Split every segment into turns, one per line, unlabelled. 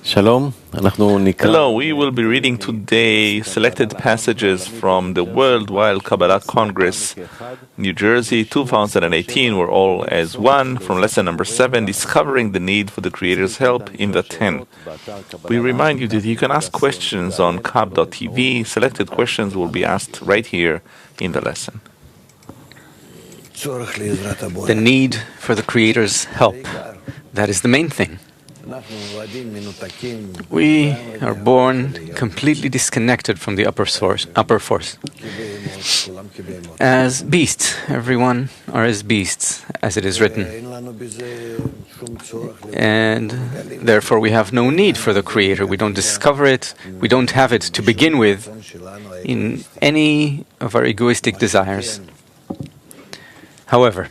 Hello, we will be reading today selected passages from the Worldwide Kabbalah Congress, New Jersey 2018. We're all as one, from lesson number 7, Discovering the Need for the Creator's Help in the 10. We remind you that you can ask questions on kab.tv. Selected questions will be asked right here in the lesson.
The need for the Creator's help. That is the main thing. We are born completely disconnected from the upper force. As beasts, everyone are as beasts, as it is written. And therefore we have no need for the Creator. We don't discover it, we don't have it to begin with in any of our egoistic desires. However,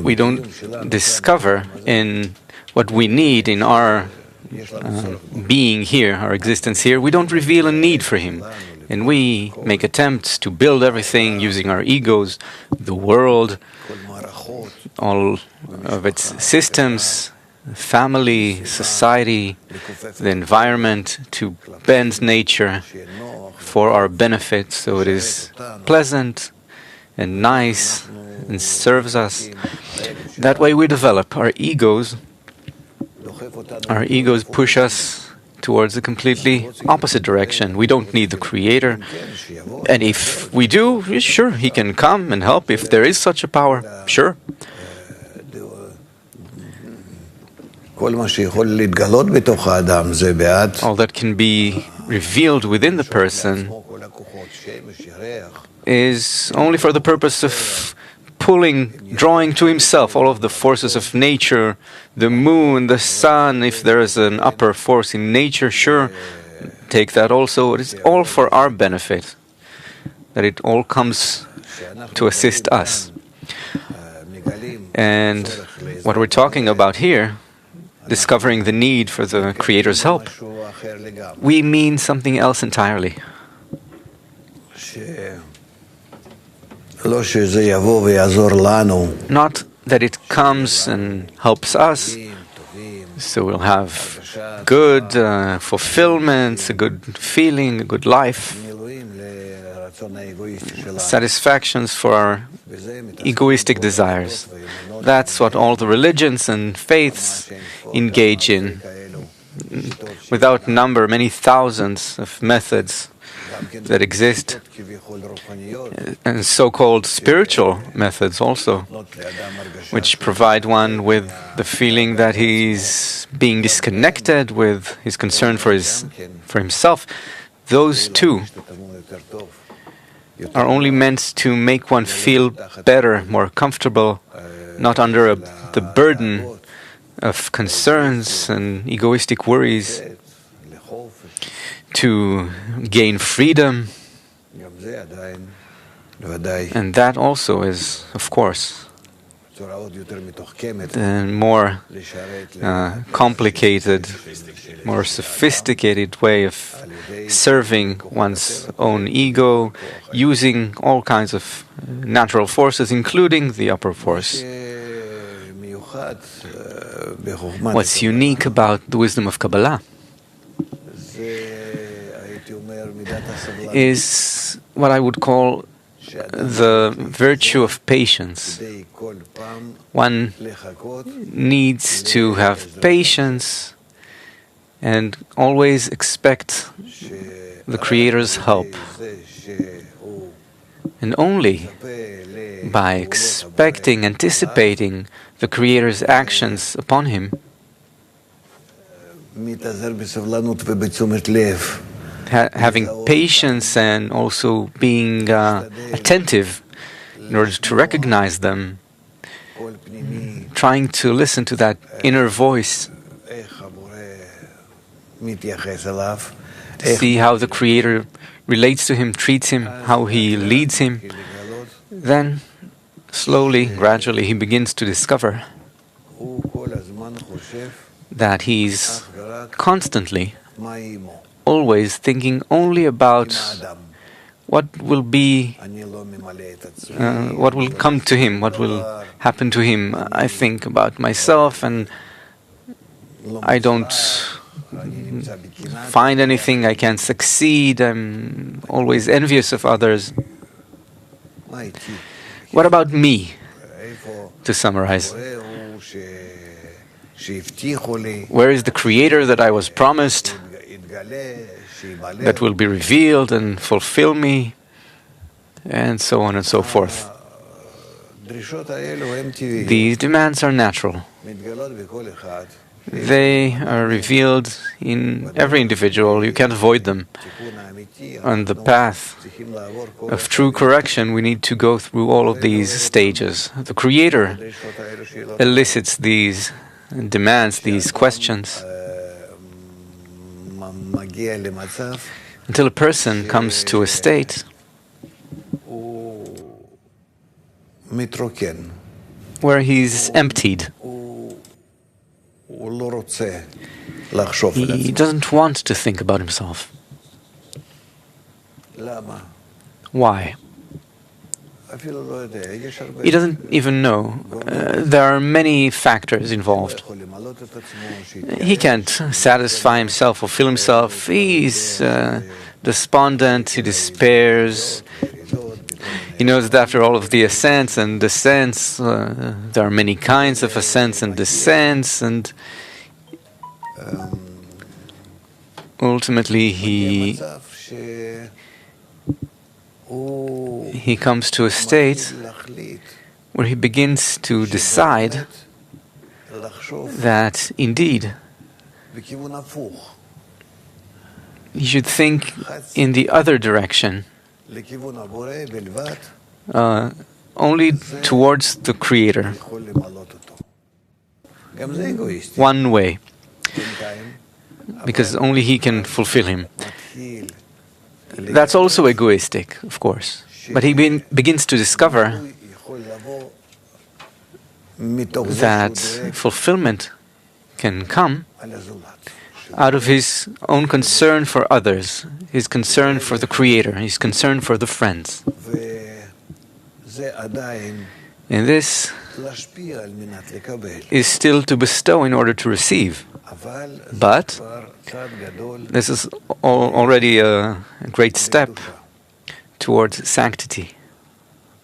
we don't discover in what we need in our being here, our existence here. We don't reveal a need for Him. And we make attempts to build everything using our egos, the world, all of its systems, family, society, the environment, to bend nature for our benefit so it is pleasant and nice and serves us. That way we develop our egos. Our egos push us towards a completely opposite direction. We don't need the Creator. And if we do, sure, He can come and help if there is such a power. Sure. All that can be revealed within the person is only for the purpose of drawing to himself all of the forces of nature, the moon, the sun. If there is an upper force in nature, sure, take that also. It is all for our benefit, that it all comes to assist us. And what we're talking about here, discovering the need for the Creator's help, we mean something else entirely. Not that it comes and helps us, so we'll have good fulfillment, a good feeling, a good life, satisfactions for our egoistic desires. That's what all the religions and faiths engage in. Without number, many thousands of methods that exist, and so-called spiritual methods also, which provide one with the feeling that he's being disconnected, with his concern for himself. Those two are only meant to make one feel better, more comfortable, not under the burden of concerns and egoistic worries, to gain freedom. And that also is, of course, the more complicated, more sophisticated way of serving one's own ego, using all kinds of natural forces, including the upper force. What's unique about the wisdom of Kabbalah is what I would call the virtue of patience. One needs to have patience and always expect the Creator's help. And only by expecting, anticipating the Creator's actions upon him, having patience and also being attentive in order to recognize them, trying to listen to that inner voice, to see how the Creator relates to him, treats him, how He leads him, then slowly, gradually, he begins to discover that he's constantly, always thinking only about what will come to him, what will happen to him. I think about myself, and I don't find anything, I can't succeed, I'm always envious of others. What about me, to summarize? Where is the Creator that I was promised, that will be revealed and fulfill me, and so on and so forth? These demands are natural. They are revealed in every individual. You can't avoid them. On the path of true correction, we need to go through all of these stages. The Creator elicits these demands, these questions, until a person comes to a state where he's emptied. He doesn't want to think about himself. Why? He doesn't even know. There are many factors involved. He can't satisfy himself, fulfill himself. He's despondent, he despairs. He knows that after all of the ascents and descents, there are many kinds of ascents and descents, and ultimately he comes to a state where he begins to decide that indeed he should think in the other direction, only towards the Creator. One way, because only He can fulfill him. That's also egoistic, of course. But he begins to discover that fulfillment can come out of his own concern for others, his concern for the Creator, his concern for the friends. And this is still to bestow in order to receive. But this is already a great step towards sanctity.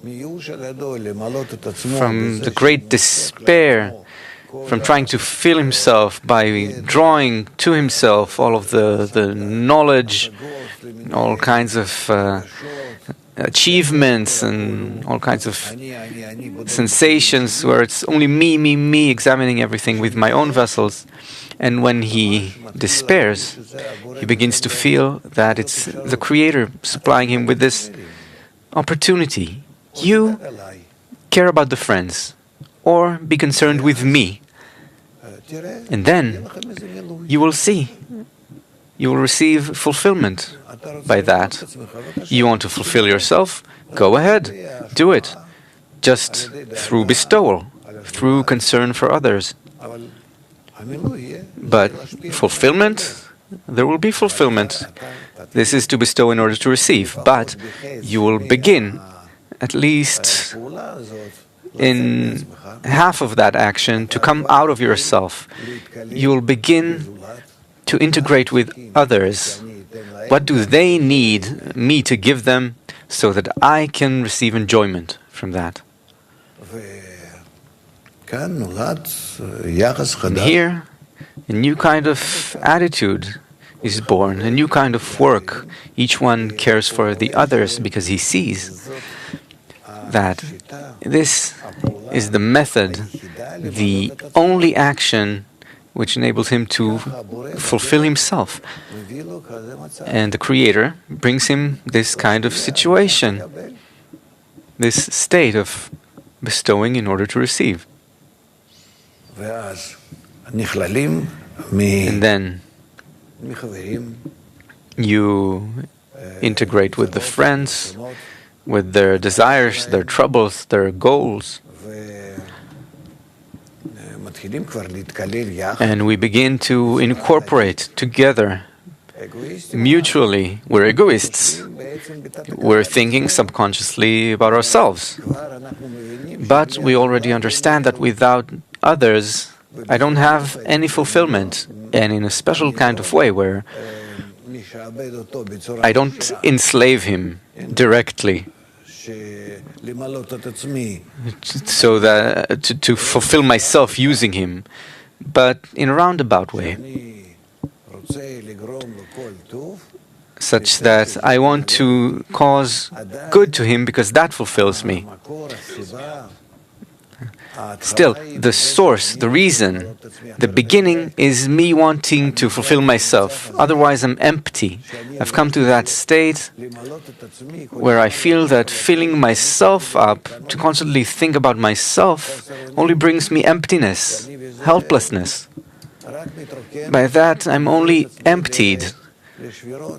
From the great despair, from trying to fill himself by drawing to himself all of the knowledge, all kinds of achievements and all kinds of sensations where it's only me, examining everything with my own vessels. And when he despairs, he begins to feel that it's the Creator supplying him with this opportunity. You care about the friends, or be concerned with me. And then you will see. You will receive fulfillment by that. You want to fulfill yourself? Go ahead. Do it. Just through bestowal, through concern for others. But fulfillment, there will be fulfillment. This is to bestow in order to receive. But you will begin, at least in half of that action, to come out of yourself. You will begin to integrate with others. What do they need me to give them so that I can receive enjoyment from that? And here, a new kind of attitude is born, a new kind of work. Each one cares for the others because he sees that this is the method, the only action which enables him to fulfill himself. And the Creator brings him this kind of situation, this state of bestowing in order to receive. And then you integrate with the friends, with their desires, their troubles, their goals. And we begin to incorporate together mutually. We're egoists. We're thinking subconsciously about ourselves. But we already understand that without others, I don't have any fulfillment, and in a special kind of way where I don't enslave him directly, so that to fulfill myself using him, but in a roundabout way, such that I want to cause good to him because that fulfills me. Still, the source, the reason, the beginning is me wanting to fulfill myself. Otherwise, I'm empty. I've come to that state where I feel that filling myself up, to constantly think about myself, only brings me emptiness, helplessness. By that, I'm only emptied,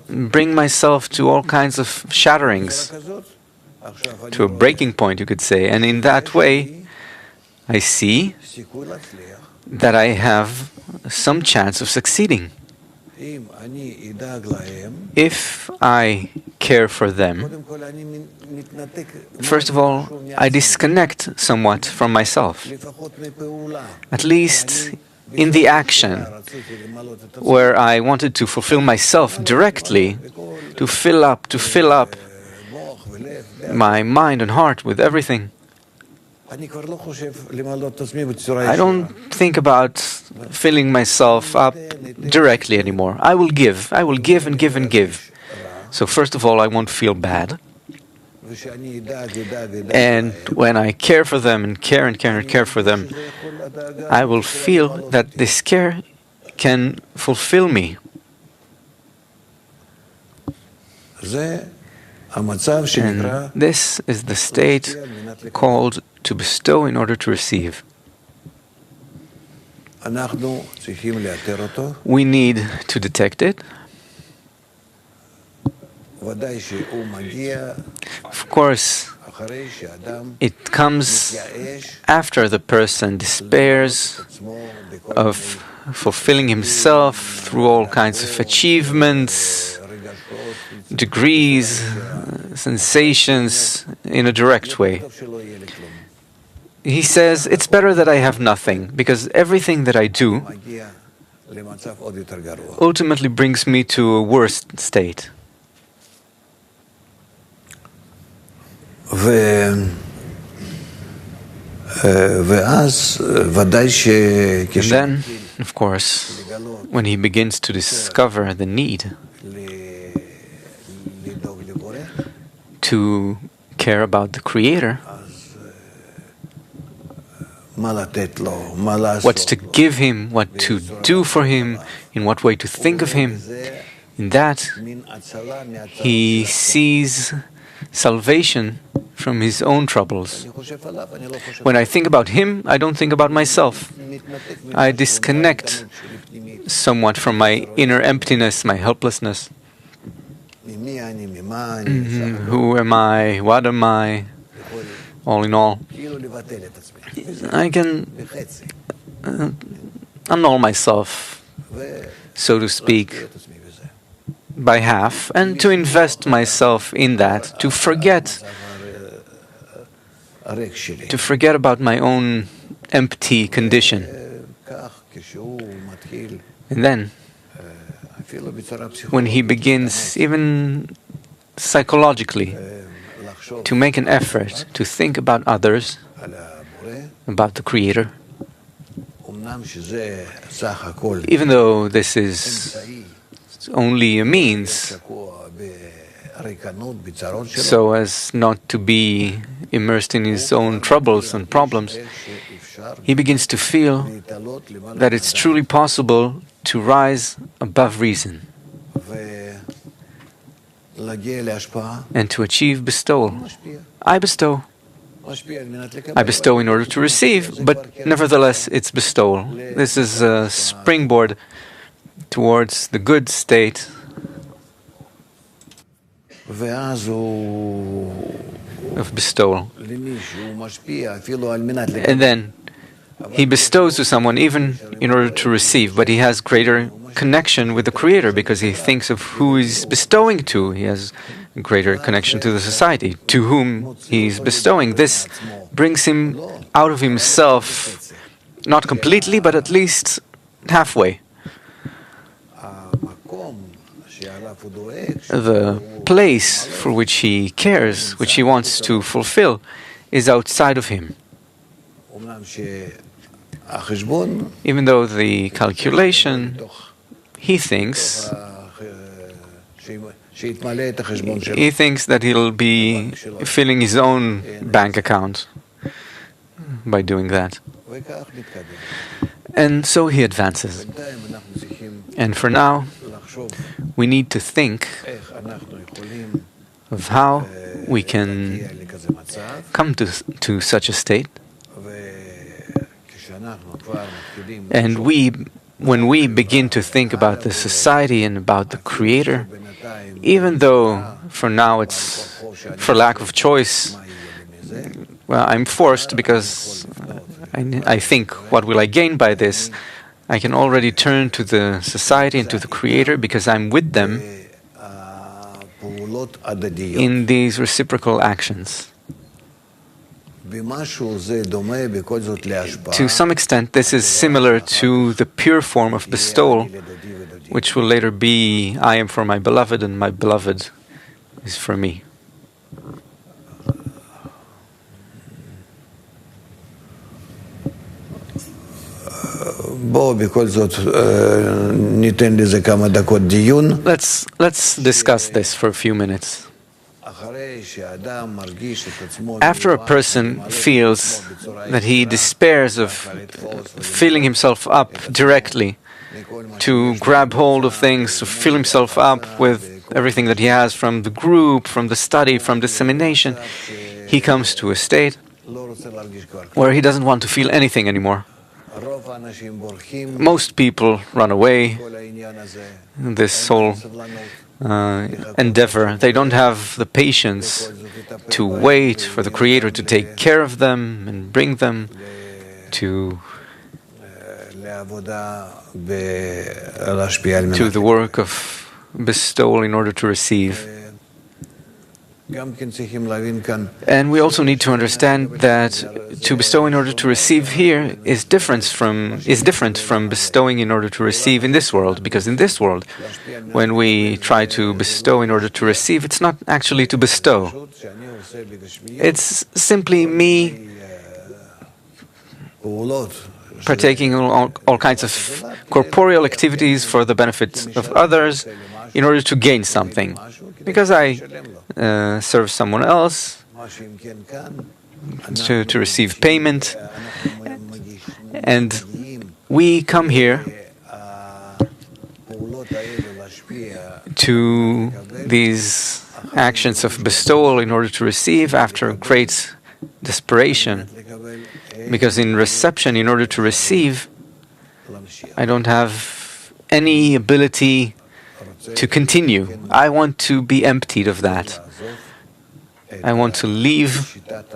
bring myself to all kinds of shatterings, to a breaking point, you could say. And in that way, I see that I have some chance of succeeding. If I care for them, first of all, I disconnect somewhat from myself, at least in the action, where I wanted to fulfill myself directly, to fill up my mind and heart with everything. I don't think about filling myself up directly anymore. I will give and give and give. So first of all, I won't feel bad. And when I care for them and care for them, I will feel that this care can fulfill me. And this is the state called to bestow in order to receive. We need to detect it. Of course, it comes after the person despairs of fulfilling himself through all kinds of achievements, degrees, sensations in a direct way. He says, it's better that I have nothing, because everything that I do ultimately brings me to a worse state. And then, of course, when he begins to discover the need to care about the Creator, what's to give him, what to do for him, in what way to think of him, in that he sees salvation from his own troubles. When I think about him, I don't think about myself. I disconnect somewhat from my inner emptiness, my helplessness. Who am I? What am I? All in all, I can annul myself, so to speak, by half, and to invest myself in that, to forget about my own empty condition. And then, when he begins, even psychologically, to make an effort to think about others, about the Creator, even though this is only a means, so as not to be immersed in his own troubles and problems, he begins to feel that it's truly possible to rise above reason and to achieve bestowal. I bestow. I bestow in order to receive, but nevertheless it's bestowal. This is a springboard towards the good state. Of bestowal. And then he bestows to someone even in order to receive, but he has greater connection with the Creator because he thinks of who he's bestowing to. He has greater connection to the society to whom he's bestowing. This brings him out of himself, not completely, but at least halfway. The place for which he cares, which he wants to fulfill, is outside of him. Even though the calculation, he thinks that he'll be filling his own bank account by doing that. And so he advances. And for now, we need to think of how we can come to such a state. And when we begin to think about the society and about the Creator, even though for now it's for lack of choice, well, I'm forced because I think, what will I gain by this? I can already turn to the society and to the Creator because I'm with them in these reciprocal actions. To some extent, this is similar to the pure form of bestowal, which will later be, I am for my beloved and my beloved is for me. Let's discuss this for a few minutes. After a person feels that he despairs of filling himself up directly, to grab hold of things, to fill himself up with everything that he has from the group, from the study, from dissemination, he comes to a state where he doesn't want to feel anything anymore. Most people run away. This whole endeavor, they don't have the patience to wait for the Creator to take care of them and bring them to the work of bestowal in order to receive. And we also need to understand that to bestow in order to receive here is different from bestowing in order to receive in this world. Because in this world, when we try to bestow in order to receive, it's not actually to bestow. It's simply me partaking in all kinds of corporeal activities for the benefit of others in order to gain something. Because I serve someone else to receive payment. And we come here to these actions of bestowal in order to receive after great desperation. Because in reception, in order to receive, I don't have any ability to continue. I want to be emptied of that. I want to leave that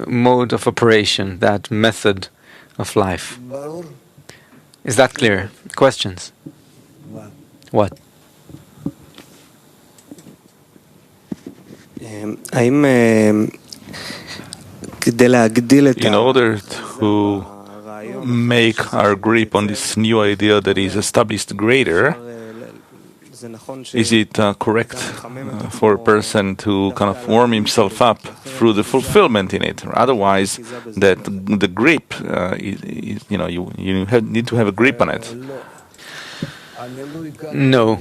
mode of operation, that method of life. Is that clear? Questions? What?
In order to make our grip on this new idea that is established greater, is it correct for a person to kind of warm himself up through the fulfillment in it? Otherwise, that the grip, you need to have a grip on it.
No,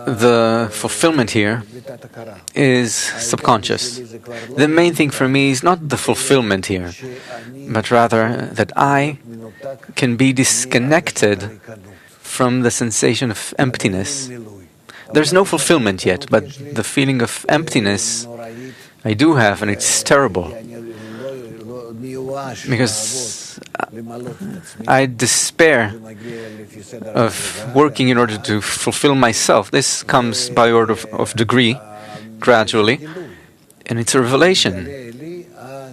the fulfillment here is subconscious. The main thing for me is not the fulfillment here, but rather that I can be disconnected from the sensation of emptiness. There's no fulfillment yet, but the feeling of emptiness I do have, and it's terrible. Because I despair of working in order to fulfill myself. This comes by order of degree, gradually, and it's a revelation.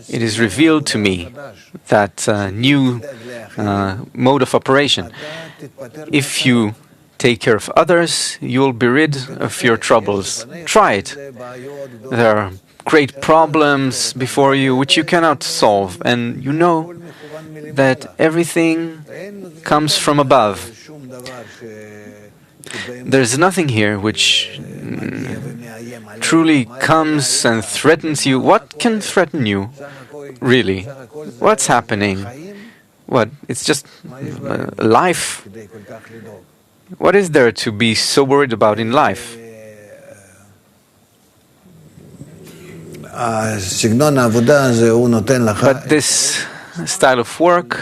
It is revealed to me, that new mode of operation. If you take care of others, you will be rid of your troubles. Try it. There are great problems before you which you cannot solve, and you know that everything comes from above. There's nothing here which truly comes and threatens you. What can threaten you, really? What's happening? What? It's just life. What is there to be so worried about in life? But this style of work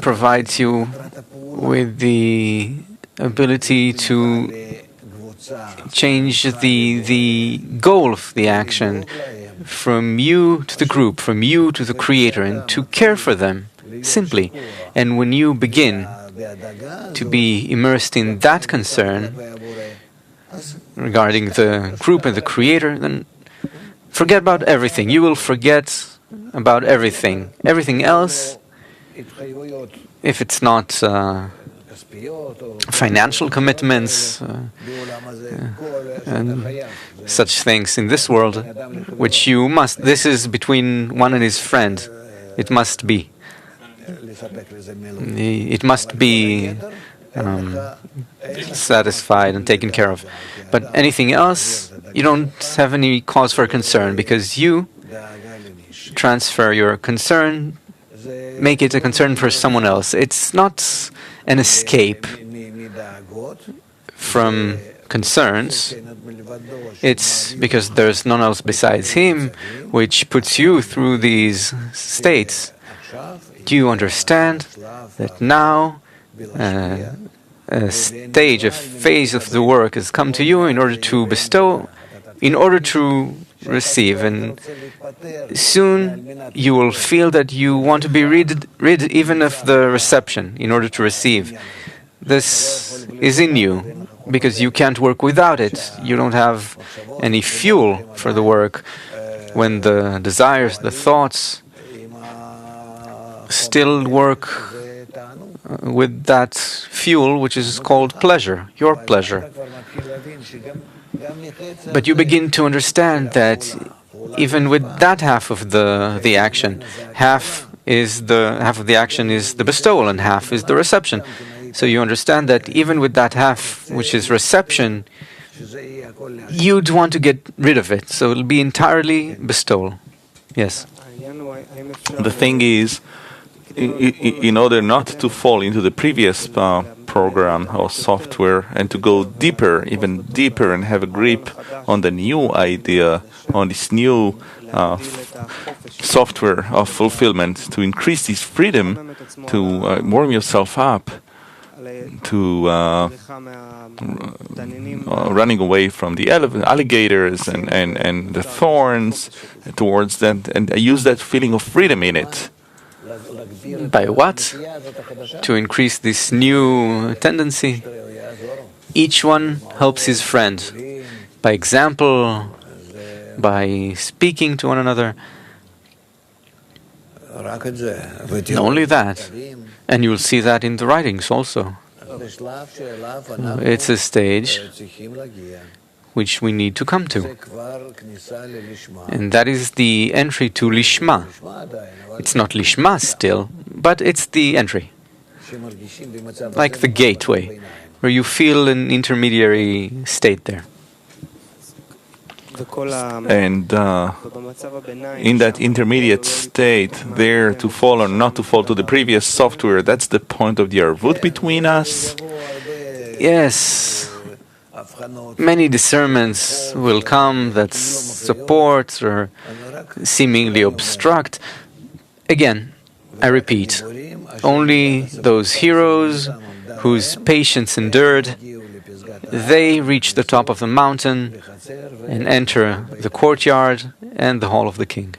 provides you with the ability to change the goal of the action from you to the group, from you to the creator, and to care for them, simply. And when you begin to be immersed in that concern regarding the group and the creator, then forget about everything. You will forget about everything. Everything else, if it's not financial commitments and such things in this world, which you must, this is between one and his friend. It must be. It must be satisfied and taken care of. But anything else, you don't have any cause for concern, because you transfer your concern, make it a concern for someone else. It's not an escape from concerns. It's because there's none else besides him which puts you through these states. Do you understand that now a stage, a phase of the work has come to you in order to bestow, in order to receive, and soon you will feel that you want to be rid even of the reception in order to receive. This is in you, because you can't work without it. You don't have any fuel for the work when the desires, the thoughts still work with that fuel which is called pleasure, your pleasure. But you begin to understand that even with that half of the action, half of the action is the bestowal and half is the reception. So you understand that even with that half, which is reception, you'd want to get rid of it. So it'll be entirely bestowal. Yes.
The thing is, in order not to fall into the previous program or software and to go deeper, even deeper, and have a grip on the new idea, on this new software of fulfillment, to increase this freedom, to warm yourself up, to running away from the alligators and the thorns towards that, and use that feeling of freedom in it.
By what? To increase this new tendency. Each one helps his friend. By example, by speaking to one another. Only that. And you'll see that in the writings also. It's a stage which we need to come to. And that is the entry to Lishma. It's not Lishma still, but it's the entry. Like the gateway, where you feel an intermediary state there.
And in that intermediate state, there to fall or not to fall to the previous software, that's the point of the arvut between us?
Yes. Many discernments will come that support or seemingly obstruct. Again, I repeat, only those heroes whose patience endured, they reach the top of the mountain and enter the courtyard and the hall of the king.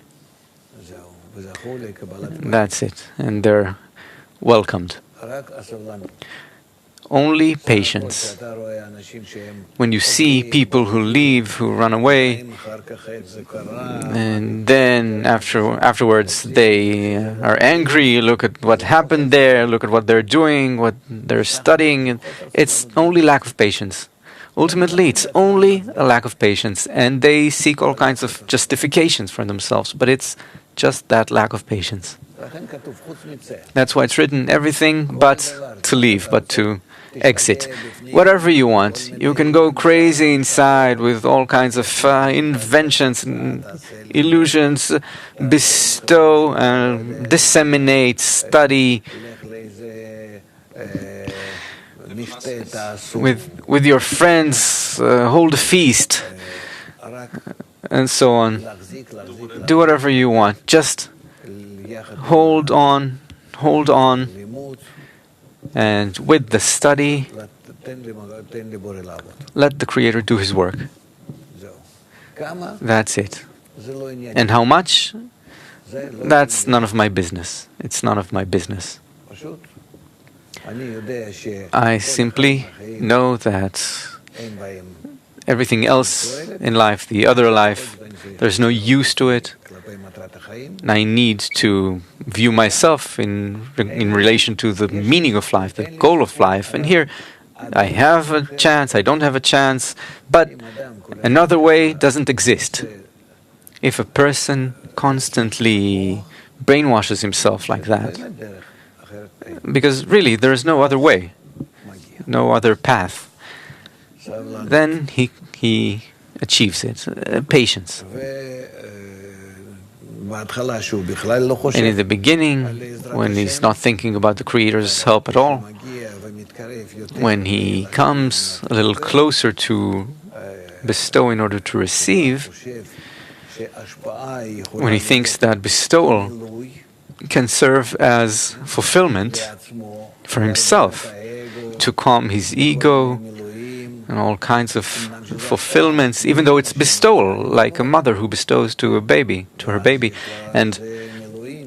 That's it, and they're welcomed. only patience. When you see people who leave, who run away, and then afterwards they are angry, look at what happened there, look at what they're doing, what they're studying, it's only lack of patience. Ultimately, it's only a lack of patience, and they seek all kinds of justifications for themselves, but it's just that lack of patience. That's why it's written, everything but to leave, but to exit. Whatever you want. You can go crazy inside with all kinds of inventions and illusions, bestow, disseminate, study, with your friends, hold a feast, and so on. Do whatever you want. Just hold on, and with the study, let the Creator do His work. That's it. And how much? That's none of my business. It's none of my business. I simply know that everything else in life, the other life, there's no use to it. And I need to view myself in relation to the meaning of life, the goal of life. And here, I have a chance, I don't have a chance, but another way doesn't exist. If a person constantly brainwashes himself like that, because really there is no other way, no other path, then he achieves it. Patience. And in the beginning, when he's not thinking about the Creator's help at all, when he comes a little closer to bestow in order to receive, when he thinks that bestowal can serve as fulfillment for himself, to calm his ego, and all kinds of fulfillments, even though it's bestowal, like a mother who bestows to her baby, and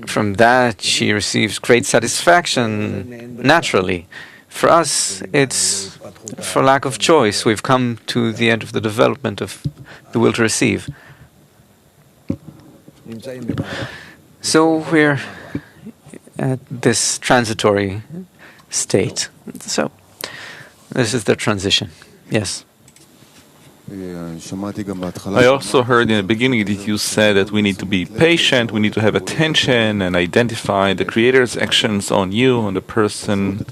from that she receives great satisfaction naturally. For us, it's for lack of choice. We've come to the end of the development of the will to receive. So we're at this transitory state. So this is the transition. Yes.
I also heard in the beginning that you said that we need to be patient, we need to have attention and identify the Creator's actions on you, on the person,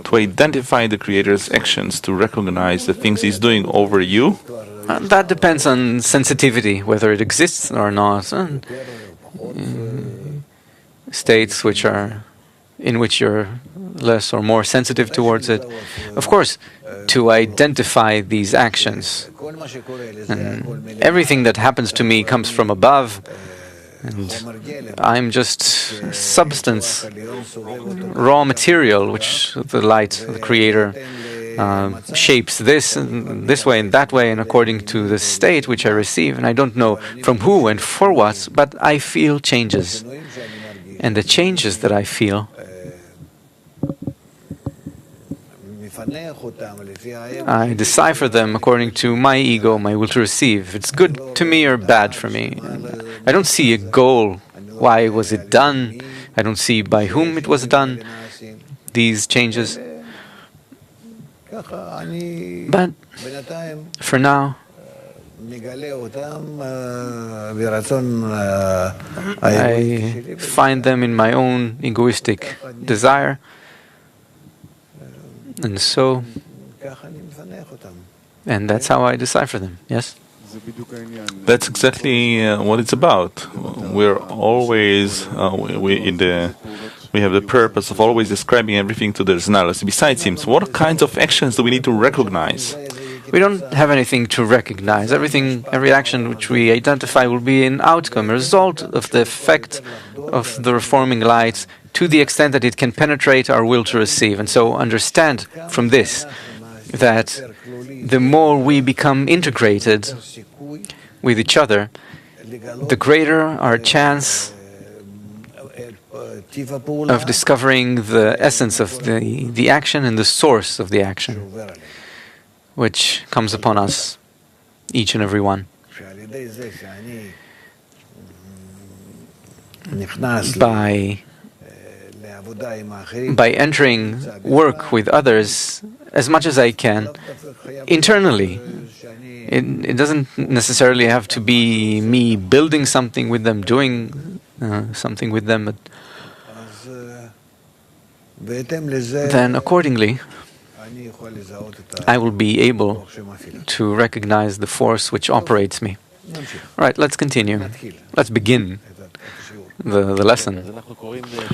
to identify the Creator's actions, to recognize the things He's doing over you.
That depends on sensitivity, whether it exists or not. States in which you're less or more sensitive towards it. Of course, to identify these actions. And everything that happens to me comes from above, and I'm just substance, raw material, which the light, the Creator, shapes this way and that way, and according to the state which I receive. And I don't know from who and for what, but I feel changes. And the changes that I feel, I decipher them according to my ego, my will to receive. If it's good to me or bad for me. I don't see a goal. Why was it done? I don't see by whom it was done, these changes. But for now, I find them in my own egoistic desire, and so, and that's how I decipher them. Yes?
That's exactly what it's about. We're always we have the purpose of always describing everything to the analysis. Besides Him, so what kinds of actions do we need to recognize?
We don't have anything to recognize. Every action which we identify will be an outcome, a result of the effect of the reforming light to the extent that it can penetrate our will to receive. And so understand from this that the more we become integrated with each other, the greater our chance of discovering the essence of the action and the source of the action, which comes upon us, each and every one. By entering work with others as much as I can, internally. It doesn't necessarily have to be me building something with them, doing something with them, but then accordingly, I will be able to recognize the force which operates me. All right, let's continue. Let's begin the lesson.